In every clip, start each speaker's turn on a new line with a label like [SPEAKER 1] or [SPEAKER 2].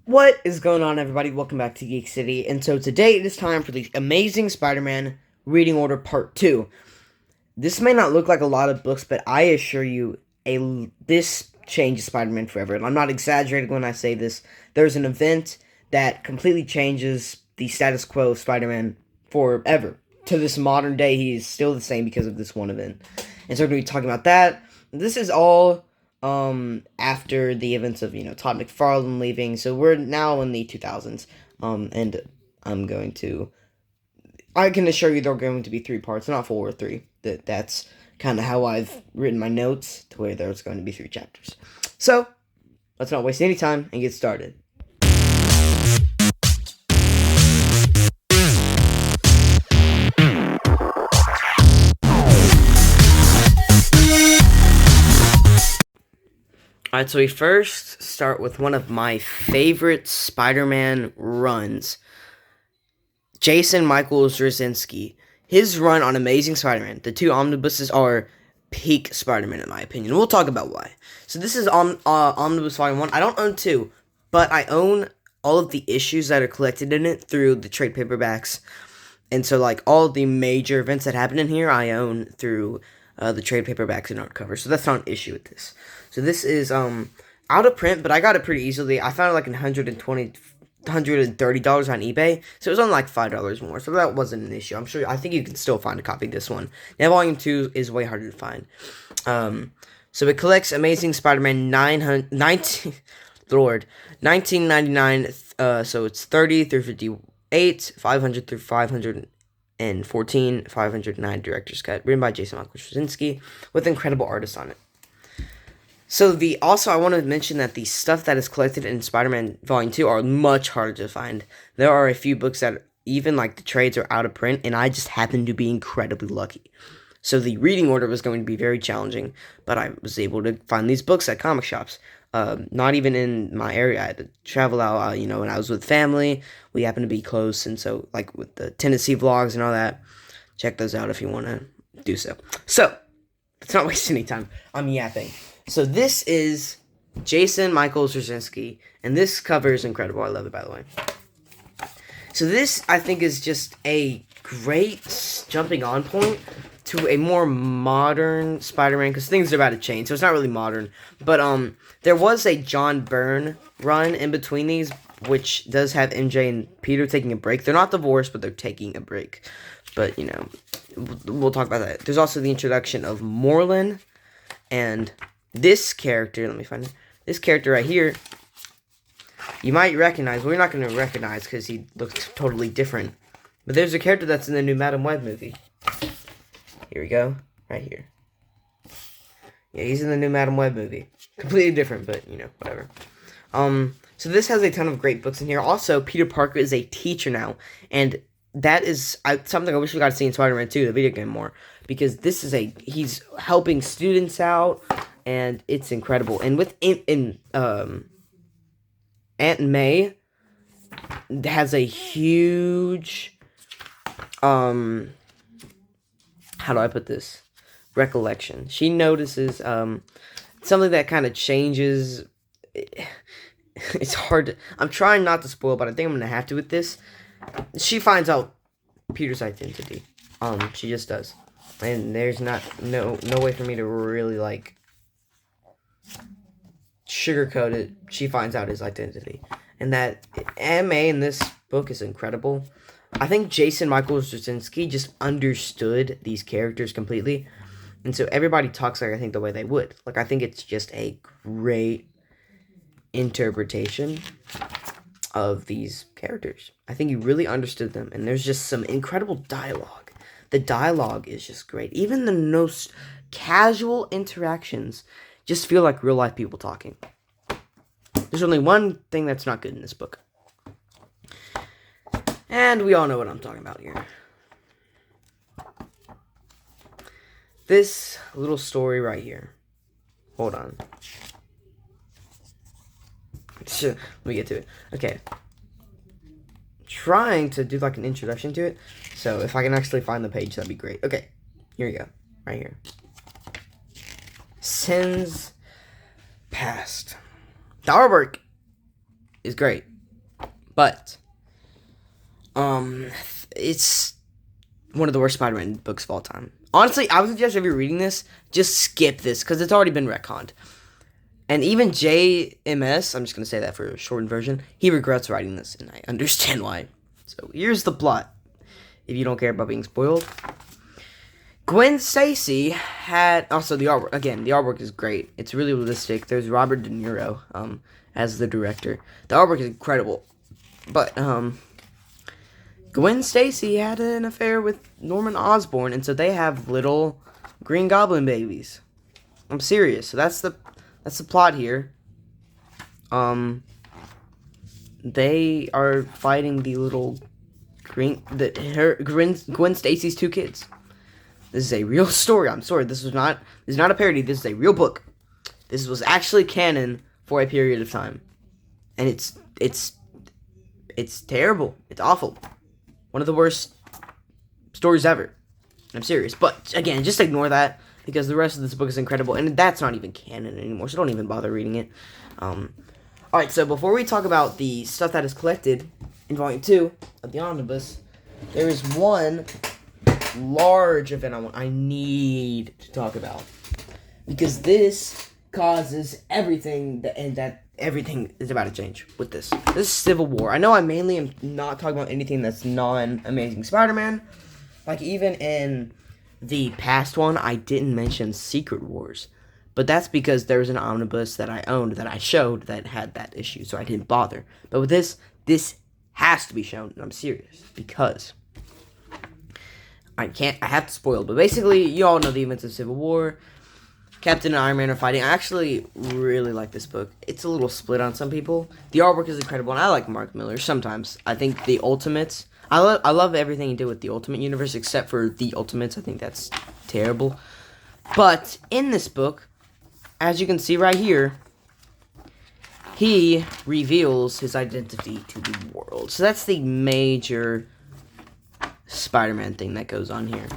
[SPEAKER 1] What is going on, everybody? Welcome back to Geek City. And so today it is time for the Amazing Spider-Man Reading Order Part 2. This may not look like a lot of books, but I assure you, this changes Spider-Man forever. And I'm not exaggerating when I say this. There's an event that completely changes the status quo of Spider-Man forever. To this modern day, he is still the same because of this one event. And so we're going to be talking about that. This is all after the events of, Todd McFarlane leaving. So we're now in the 2000s. And I can assure you there are going to be 3 parts, not 4 or 3. That's kind of how I've written my notes, to where there's going to be 3 chapters. So, let's not waste any time and get started. Alright, so we first start with one of my favorite Spider-Man runs. Jason Michael Straczynski. His run on Amazing Spider-Man. The 2 omnibuses are peak Spider-Man in my opinion. We'll talk about why. So this is Omnibus Volume 1. I don't own 2, but I own all of the issues that are collected in it through the trade paperbacks. And so, like, all the major events that happen in here, I own through the trade paperbacks and hardcover. So that's not an issue with this. So this is out of print, but I got it pretty easily. I found it like $130 on eBay. So it was only like $5 more. So that wasn't an issue. I think you can still find a copy of this one. Now Volume 2 is way harder to find. So it collects Amazing Spider-Man 1999. So it's 30 through 58, 500 through 514, 509 director's cut, written by Jason Michael Straczynski, with incredible artists on it. So I want to mention that the stuff that is collected in Spider-Man Volume 2 are much harder to find. There are a few books that even like the trades are out of print, and I just happened to be incredibly lucky. So the reading order was going to be very challenging, but I was able to find these books at comic shops. Not even in my area. I had to travel out, when I was with family. We happened to be close, and so, like, with the Tennessee vlogs and all that, check those out if you want to do so. So, let's not waste any time. I'm yapping. So, this is Jason Michael Straczynski, and this cover is incredible. I love it, by the way. So, this, I think, is just a great jumping on point to a more modern Spider-Man, because things are about to change, so it's not really modern, but there was a John Byrne run in between these, which does have MJ and Peter taking a break. They're not divorced, but they're taking a break, but, we'll talk about that. There's also the introduction of Moreland, and this character, let me find it, this character right here, you might recognize, well, you're not going to recognize, because he looks totally different, but there's a character that's in the new Madam Web movie. Here we go. Right here. Yeah, he's in the new Madam Web movie. Completely different, but, whatever. So this has a ton of great books in here. Also, Peter Parker is a teacher now. And that is something I wish we got to see in Spider-Man 2, the video game, more. Because this is he's helping students out, and it's incredible. And with Aunt May has a huge, how do I put this? Recollection. She notices something that kind of changes. It's hard to, I'm trying not to spoil, but I think I'm gonna have to with this. She finds out Peter's identity. She just does, and there's no way for me to really like sugarcoat it. She finds out his identity, and that MA in this book is incredible. I think Jason Michael Straczynski just understood these characters completely. And so everybody talks like I think the way they would. Like, I think it's just a great interpretation of these characters. I think he really understood them. And there's just some incredible dialogue. The dialogue is just great. Even the most casual interactions just feel like real life people talking. There's only one thing that's not good in this book. And we all know what I'm talking about here. This little story right here. Hold on. Let me get to it. Okay. Trying to do like an introduction to it. So if I can actually find the page, that'd be great. Okay. Here we go. Right here. Sins past. The artwork is great. But it's one of the worst Spider-Man books of all time. Honestly, I would suggest if you're reading this, just skip this because it's already been retconned. And even JMS, I'm just going to say that for a shortened version, he regrets writing this, and I understand why. So here's the plot, if you don't care about being spoiled. Gwen Stacy had, also the artwork, again, the artwork is great. It's really realistic. There's Robert De Niro as the director. The artwork is incredible. But Gwen Stacy had an affair with Norman Osborn, and so they have little Green Goblin babies. I'm serious. So that's the plot here. They are fighting the little Gwen Stacy's 2 kids. This is a real story. I'm sorry. This is not a parody. This is a real book. This was actually canon for a period of time, and it's terrible. It's awful. One of the worst stories ever. I'm serious. But again, just ignore that, because the rest of this book is incredible, and that's not even canon anymore, so don't even bother reading it. Alright, so before we talk about the stuff that is collected in Volume 2 of the Omnibus, there is one large event I need to talk about. Because this causes everything, that everything is about to change with this. This is Civil War. I know I mainly am not talking about anything that's non-Amazing Spider-Man. Like, even in the past one, I didn't mention Secret Wars. But that's because there was an omnibus that I owned that I showed that had that issue, so I didn't bother. But with this has to be shown, and I'm serious, because I have to spoil it. But basically, you all know the events of Civil War. Captain and Iron Man are fighting. I actually really like this book. It's a little split on some people. The artwork is incredible, and I like Mark Miller sometimes. I think the Ultimates, I love everything he did with the Ultimate Universe, except for the Ultimates. I think that's terrible. But in this book, as you can see right here, he reveals his identity to the world. So that's the major Spider-Man thing that goes on here.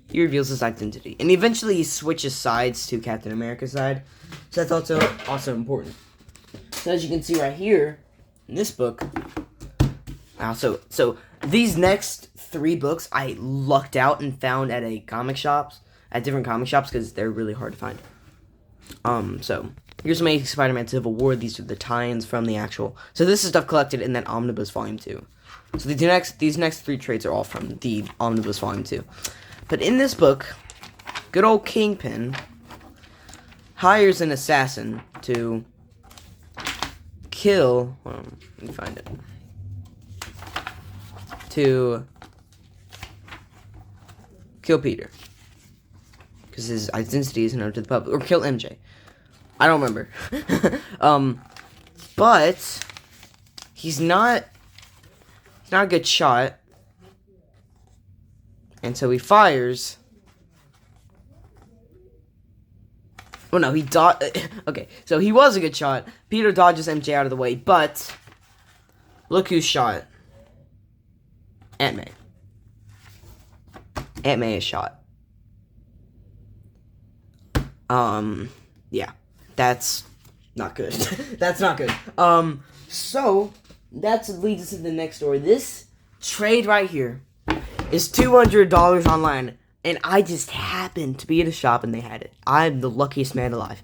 [SPEAKER 1] He reveals his identity. And eventually he switches sides to Captain America's side. So that's also important. So as you can see right here, in this book, so these next 3 books I lucked out and found at different comic shops, because they're really hard to find. So here's Amazing Spider-Man Civil War. These are the tie-ins from the actual. So this is stuff collected in that Omnibus Volume 2. So these next 3 trades are all from the Omnibus Volume 2. But in this book, good old Kingpin hires an assassin to kill. Let me find it. To kill Peter, because his identity is known to the public, or kill MJ. I don't remember. But he's not a good shot, and so he fires. Oh no, okay, so he was a good shot. Peter dodges MJ out of the way, but look who's shot. Aunt May. Aunt May is shot. Yeah. That's not good. That's not good. So that leads us to the next story. This trade right here is $200 online, and I just happened to be at a shop and they had it. I'm the luckiest man alive.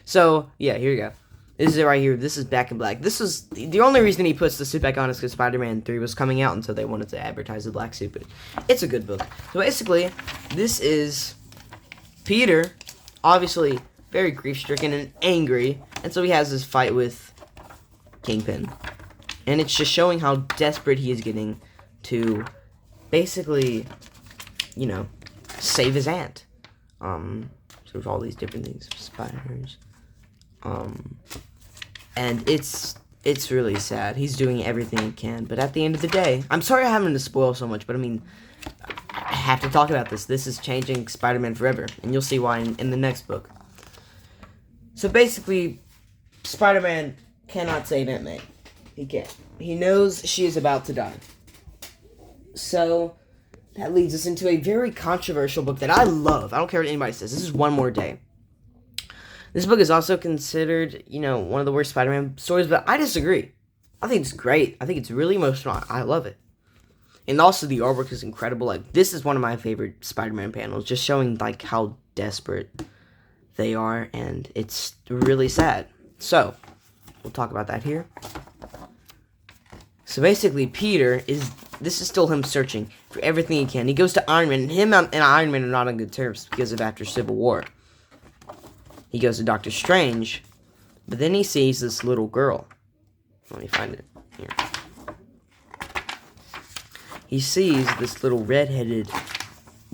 [SPEAKER 1] So yeah, here you go. This is it right here. This is Back in Black. This is the only reason he puts the suit back on is because Spider-Man 3 was coming out, and so they wanted to advertise the black suit. But it's a good book. So basically, this is Peter, obviously very grief-stricken and angry, and so he has this fight with Kingpin. And it's just showing how desperate he is getting to basically, save his aunt. So there's all these different things, spiders. And it's really sad. He's doing everything he can, but at the end of the day, I'm sorry I'm having to spoil so much, but I mean, I have to talk about this. This is changing Spider-Man forever, and you'll see why in the next book. So basically, Spider-Man cannot save Aunt May. He can't. He knows she is about to die. So that leads us into a very controversial book that I love. I don't care what anybody says. This is One More Day. This book is also considered, one of the worst Spider-Man stories, but I disagree. I think it's great. I think it's really emotional. I love it. And also the artwork is incredible. Like, this is one of my favorite Spider-Man panels, just showing like how desperate they are, and it's really sad. So, we'll talk about that here. So basically, this is still him searching for everything he can. He goes to Iron Man, and him and Iron Man are not on good terms because of after Civil War. He goes to Doctor Strange, but then he sees this little girl. Let me find it here. He sees this little redheaded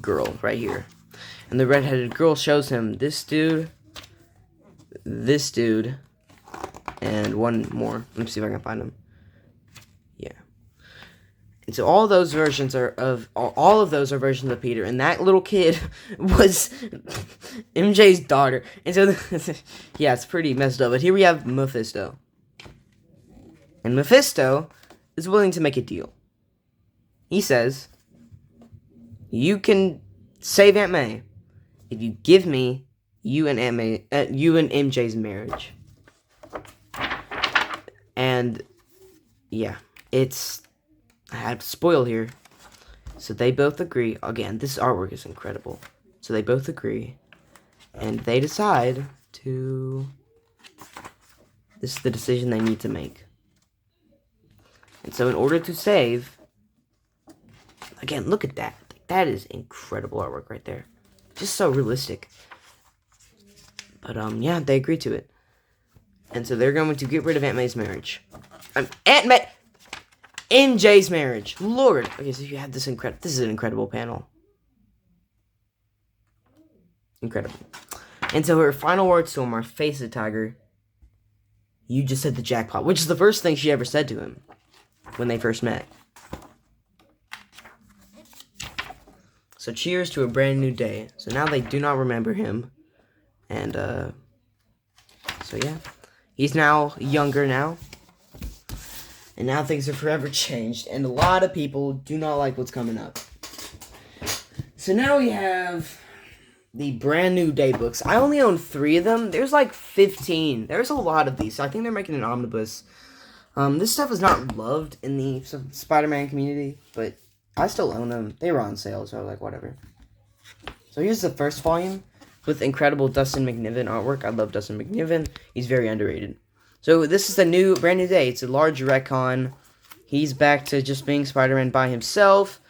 [SPEAKER 1] girl right here. And the redheaded girl shows him this dude, and one more. Let me see if I can find him. Yeah. And so all those versions all of those are versions of Peter, and that little kid was MJ's daughter. And so yeah, it's pretty messed up. But here we have Mephisto. And Mephisto is willing to make a deal. He says, "You can save Aunt May if you give me you and MJ's marriage." And yeah, I have to spoil here. So they both agree. Again, this artwork is incredible. So they both agree, and they decide to. This is the decision they need to make. And so in order to save, again, look at that. That is incredible artwork right there. Just so realistic. But, yeah, they agree to it. And so they're going to get rid of Aunt May's marriage. MJ's marriage. Lord. Okay, so you have this is an incredible panel. Incredible. And so her final words to him are, "Face it, Tiger. You just hit the jackpot," which is the first thing she ever said to him when they first met. So cheers to a brand new day. So now they do not remember him. And, so yeah. He's now younger now. And now things are forever changed. And a lot of people do not like what's coming up. So now we have the brand new day books. I only own 3 of them. There's like 15. There's a lot of these. So I think they're making an omnibus. This stuff is not loved in the Spider-Man community, but I still own them. They were on sale, so I was like, whatever. So here's the first volume with incredible Dustin McNiven artwork. I love Dustin McNiven. He's very underrated. So this is the brand new day. It's a large retcon. He's back to just being Spider-Man by himself.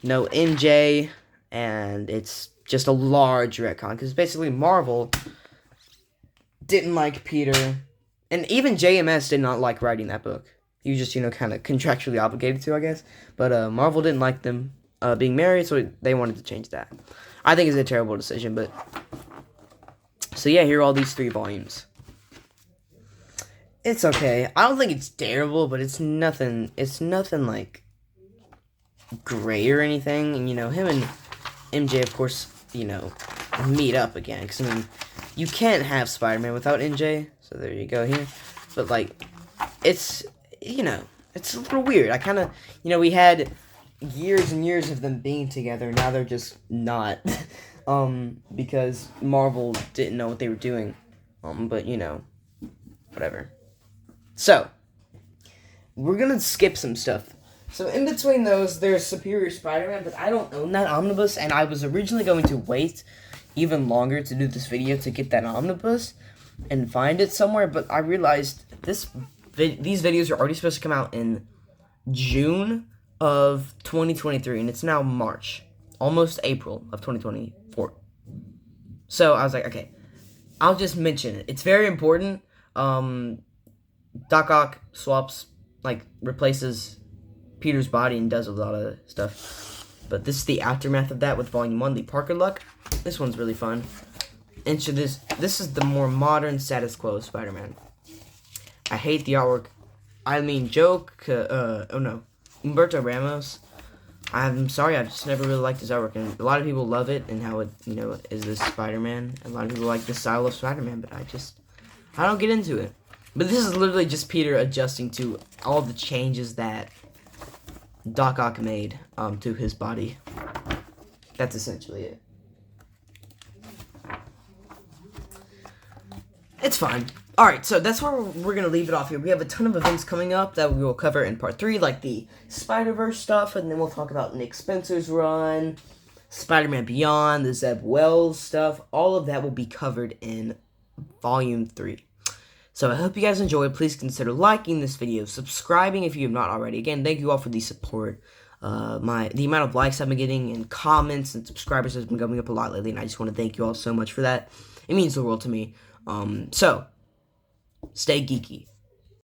[SPEAKER 1] No MJ, and it's just a large retcon, because basically Marvel didn't like Peter. And even JMS did not like writing that book. He was just, kind of contractually obligated to, I guess. But Marvel didn't like them being married, so they wanted to change that. I think it's a terrible decision, but... So yeah, here are all these 3 volumes. It's okay. I don't think it's terrible, but it's nothing like, great or anything. And, him and MJ, of course, meet up again. Because, you can't have Spider-Man without MJ. So there you go here. But, like, it's, it's a little weird. I kind of, we had years and years of them being together. Now they're just not. Because Marvel didn't know what they were doing. But, whatever. So, we're going to skip some stuff. So, in between those, there's Superior Spider-Man, but I don't own that omnibus, and I was originally going to wait even longer to do this video to get that omnibus and find it somewhere, but I realized these videos are already supposed to come out in June of 2023, and it's now March, almost April of 2024. So I was like, okay, I'll just mention it. It's very important. Doc Ock replaces Peter's body and does a lot of stuff. But this is the aftermath of that with Volume 1, the Parker Luck. This one's really fun. And so this is the more modern status quo of Spider-Man. I hate the artwork. Humberto Ramos. I'm sorry, I've just never really liked his artwork. And a lot of people love it and how it, is this Spider-Man. A lot of people like the style of Spider-Man, but I don't get into it. But this is literally just Peter adjusting to all the changes that Doc Ock made to his body. That's essentially it. It's fine. Alright, so that's where we're going to leave it off here. We have a ton of events coming up that we will cover in part 3, like the Spider-Verse stuff, and then we'll talk about Nick Spencer's run, Spider-Man Beyond, the Zeb Wells stuff. All of that will be covered in Volume 3. So I hope you guys enjoyed. Please consider liking this video, subscribing if you have not already. Again, thank you all for the support. The amount of likes I've been getting and comments and subscribers has been going up a lot lately, and I just want to thank you all so much for that. It means the world to me. So, stay geeky.